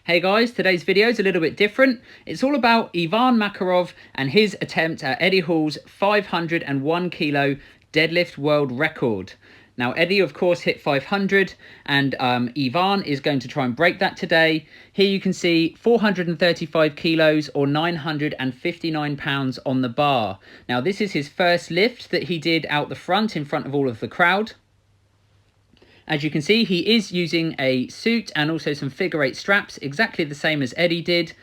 Hey guys, today's video is a little bit different. It's all about Ivan Makarov and his attempt at Eddie Hall's 501 kilo deadlift world record. Now Eddie of course hit 500 and Ivan is going to try and break that today. Here you can see 435 kilos or 959 pounds on the bar. Now this is his first lift that he did out the front in front of all of the crowd. As you can see, he is using a suit and also some figure eight straps, exactly the same as Eddie did.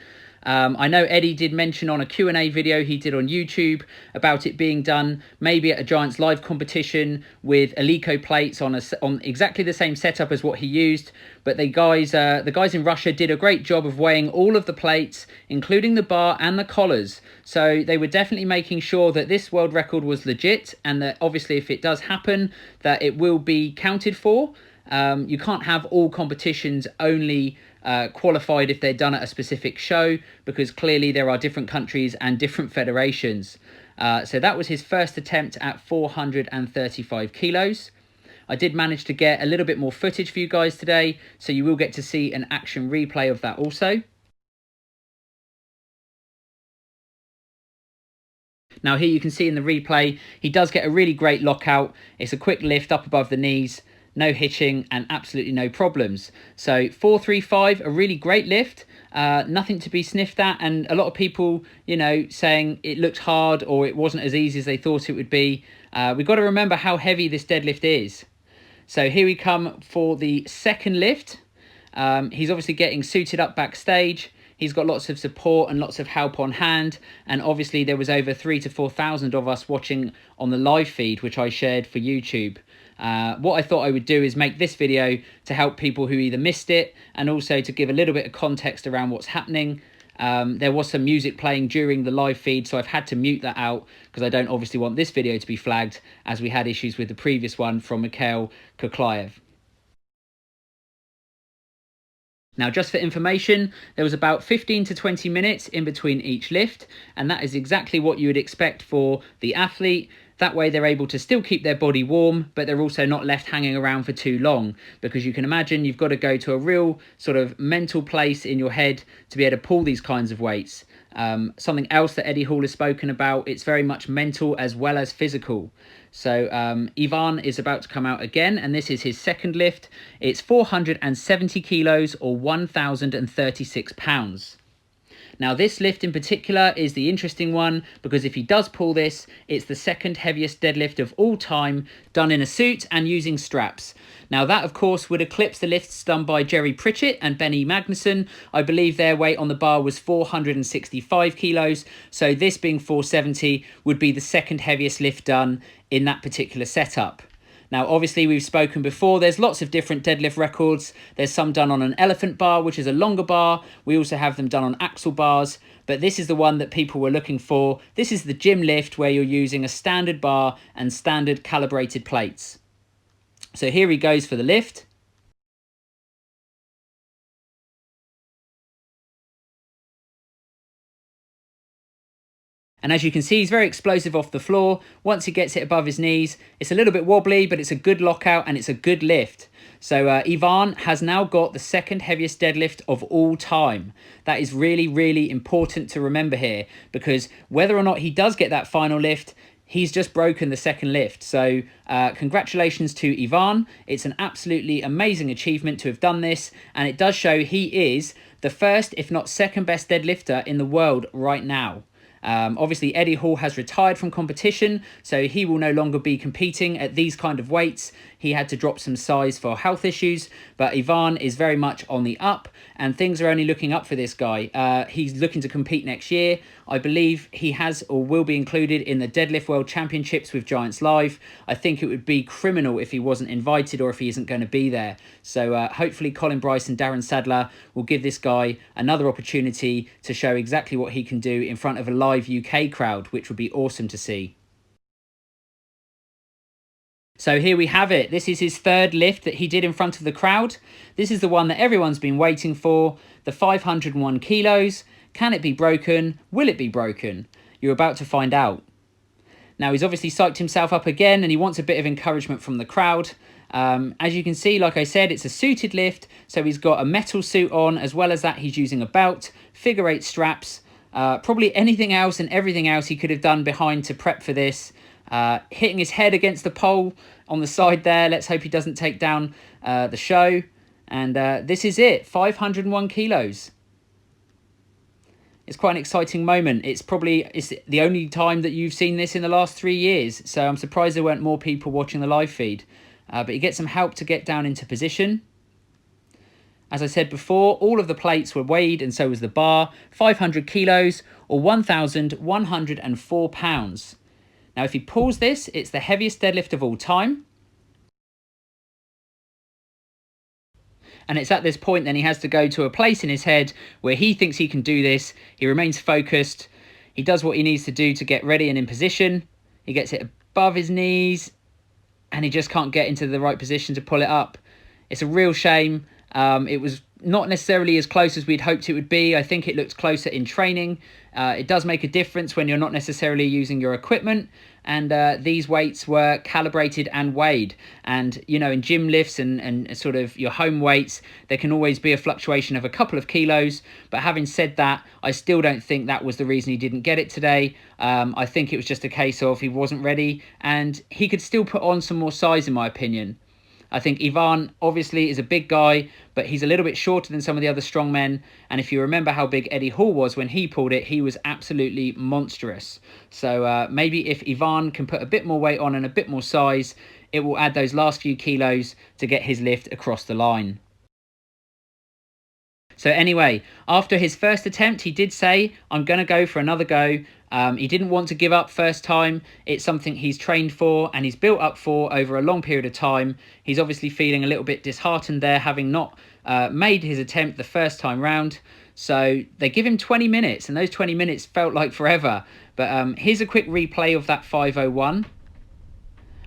I know Eddie did mention on a Q&A video he did on YouTube about it being done maybe at a Giants live competition with Alico plates on exactly the same setup as what he used. But the guys in Russia did a great job of weighing all of the plates, including the bar and the collars. So they were definitely making sure that this world record was legit, and that obviously if it does happen, that it will be counted for. You can't have all competitions only qualified if they're done at a specific show, because clearly there are different countries and different federations. So that was his first attempt at 435 kilos. I did manage to get a little bit more footage for you guys today, so you will get to see an action replay of that also. Now here you can see in the replay, he does get a really great lockout. It's a quick lift up above the knees, no hitching and absolutely no problems. So 435, a really great lift, nothing to be sniffed at, and a lot of people, you know, saying it looked hard or it wasn't as easy as they thought it would be. We've got to remember how heavy this deadlift is. So here we come for the second lift. He's obviously getting suited up backstage. He's got lots of support and lots of help on hand. And obviously there was over 3,000 to 4,000 of us watching on the live feed, which I shared for YouTube. What I thought I would do is make this video to help people who either missed it, and also to give a little bit of context around what's happening. There was some music playing during the live feed, so I've had to mute that out because I don't obviously want this video to be flagged, as we had issues with the previous one from Mikhail Koklayev. Now, just for information, there was about 15 to 20 minutes in between each lift, and that is exactly what you would expect for the athlete. That way they're able to still keep their body warm, but they're also not left hanging around for too long, because you can imagine you've got to go to a real sort of mental place in your head to be able to pull these kinds of weights. Something else that Eddie Hall has spoken about, it's very much mental as well as physical. So Ivan is about to come out again, and this is his second lift. It's 470 kilos or 1,036 pounds. Now this lift in particular is the interesting one, because if he does pull this, it's the second heaviest deadlift of all time, done in a suit and using straps. Now that of course would eclipse the lifts done by Jerry Pritchett and Benny Magnusson. I believe their weight on the bar was 465 kilos, so this being 470 would be the second heaviest lift done in that particular setup. Now, obviously, we've spoken before, there's lots of different deadlift records. There's some done on an elephant bar, which is a longer bar. We also have them done on axle bars, but this is the one that people were looking for. This is the gym lift where you're using a standard bar and standard calibrated plates. So here he goes for the lift. And as you can see, he's very explosive off the floor. Once he gets it above his knees, it's a little bit wobbly, but it's a good lockout and it's a good lift. So Ivan has now got the second heaviest deadlift of all time. That is really, really important to remember here, because whether or not he does get that final lift, he's just broken the second lift. So congratulations to Ivan. It's an absolutely amazing achievement to have done this, and it does show he is the first, if not second best deadlifter in the world right now. Obviously, Eddie Hall has retired from competition, so he will no longer be competing at these kind of weights. He had to drop some size for health issues, but Ivan is very much on the up, and things are only looking up for this guy. He's looking to compete next year. I believe he has or will be included in the Deadlift World Championships with Giants Live. I think it would be criminal if he wasn't invited or if he isn't going to be there. So hopefully Colin Bryce and Darren Sadler will give this guy another opportunity to show exactly what he can do in front of a live UK crowd, which would be awesome to see. So here we have it. This is his third lift that he did in front of the crowd. This is the one that everyone's been waiting for, the 501 kilos. Can it be broken? Will it be broken? You're about to find out. Now, he's obviously psyched himself up again, and he wants a bit of encouragement from the crowd. As you can see, like I said, it's a suited lift, so he's got a metal suit on. As well as that, he's using a belt, figure 8 straps, probably anything else and everything else he could have done behind to prep for this. Hitting his head against the pole on the side there. Let's hope he doesn't take down the show. And this is it, 501 kilos. It's quite an exciting moment. It's the only time that you've seen this in the last 3 years, so I'm surprised there weren't more people watching the live feed. But you get some help to get down into position. As I said before, all of the plates were weighed, and so was the bar, 500 kilos or 1,104 pounds. Now, if he pulls this, it's the heaviest deadlift of all time. And it's at this point then he has to go to a place in his head where he thinks he can do this. He remains focused. He does what he needs to do to get ready and in position. He gets it above his knees, and he just can't get into the right position to pull it up. It's a real shame. It was not necessarily as close as we'd hoped it would be. I think it looked closer in training. It does make a difference when you're not necessarily using your equipment. And these weights were calibrated and weighed. And, you know, in gym lifts and sort of your home weights, there can always be a fluctuation of a couple of kilos. But having said that, I still don't think that was the reason he didn't get it today. I think it was just a case of he wasn't ready, and he could still put on some more size, in my opinion. I think Ivan obviously is a big guy, but he's a little bit shorter than some of the other strongmen. And if you remember how big Eddie Hall was when he pulled it, he was absolutely monstrous. So maybe if Ivan can put a bit more weight on and a bit more size, it will add those last few kilos to get his lift across the line. So anyway, after his first attempt, he did say, I'm going to go for another go. He didn't want to give up first time. It's something he's trained for and he's built up for over a long period of time. He's obviously feeling a little bit disheartened there, having not made his attempt the first time round. So they give him 20 minutes, and those 20 minutes felt like forever. But here's a quick replay of that 501.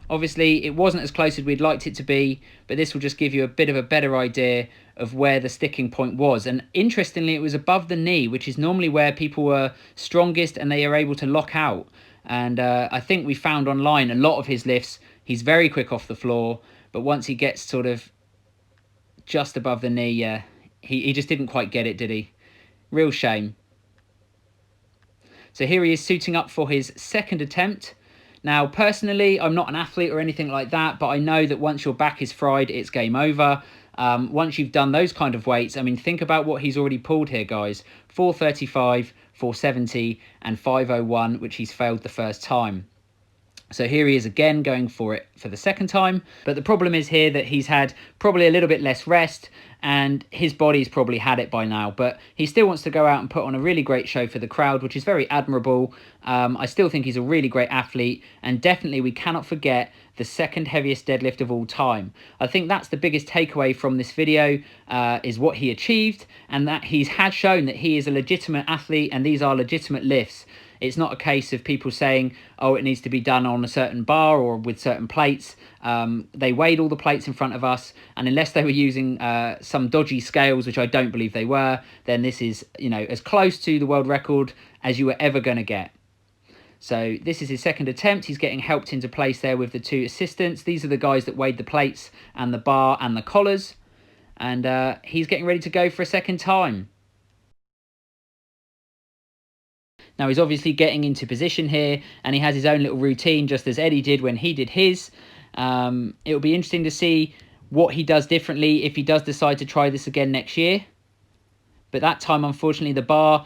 Obviously, it wasn't as close as we'd liked it to be, but this will just give you a bit of a better idea of where the sticking point was. And interestingly, it was above the knee, which is normally where people were strongest and they are able to lock out. And I think we found online a lot of his lifts, he's very quick off the floor, but once he gets sort of just above the knee, yeah, he just didn't quite get it, did he? Real shame. So here he is suiting up for his second attempt. Now, personally, I'm not an athlete or anything like that, but I know that once your back is fried, it's game over. Once you've done those kind of weights, I mean, think about what he's already pulled here, guys. 435, 470, and 501, which he's failed the first time. So here he is again going for it for the second time. But the problem is here that he's had probably a little bit less rest, and his body's probably had it by now. But he still wants to go out and put on a really great show for the crowd, which is very admirable. I still think he's a really great athlete, and definitely we cannot forget the second heaviest deadlift of all time. I think that's the biggest takeaway from this video, is what he achieved, and that he has shown that he is a legitimate athlete and these are legitimate lifts. It's not a case of people saying, oh, it needs to be done on a certain bar or with certain plates. They weighed all the plates in front of us, and unless they were using some dodgy scales, which I don't believe they were, then this is, you know, as close to the world record as you were ever going to get. So this is his second attempt. He's getting helped into place there with the two assistants. These are the guys that weighed the plates and the bar and the collars. And he's getting ready to go for a second time. Now, he's obviously getting into position here, and he has his own little routine, just as Eddie did when he did his. It'll be interesting to see what he does differently if he does decide to try this again next year. But that time, unfortunately, the bar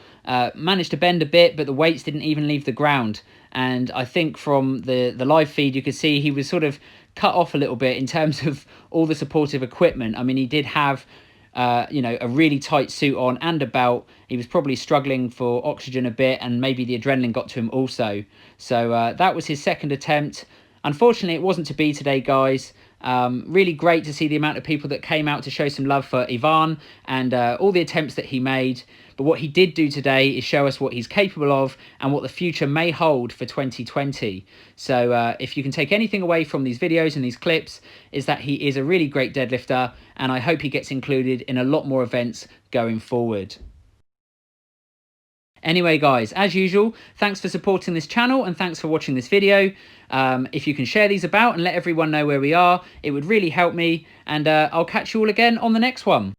managed to bend a bit, but the weights didn't even leave the ground. And I think from the live feed, you could see he was sort of cut off a little bit in terms of all the supportive equipment. I mean, he did have you know, a really tight suit on and a belt. He was probably struggling for oxygen a bit, and maybe the adrenaline got to him also. So that was his second attempt. Unfortunately, it wasn't to be today, guys. Really great to see the amount of people that came out to show some love for Ivan and all the attempts that he made. But what he did do today is show us what he's capable of and what the future may hold for 2020. So if you can take anything away from these videos and these clips, is that he is a really great deadlifter, and I hope he gets included in a lot more events going forward. Anyway, guys, as usual, thanks for supporting this channel and thanks for watching this video. If you can share these about and let everyone know where we are, it would really help me. And I'll catch you all again on the next one.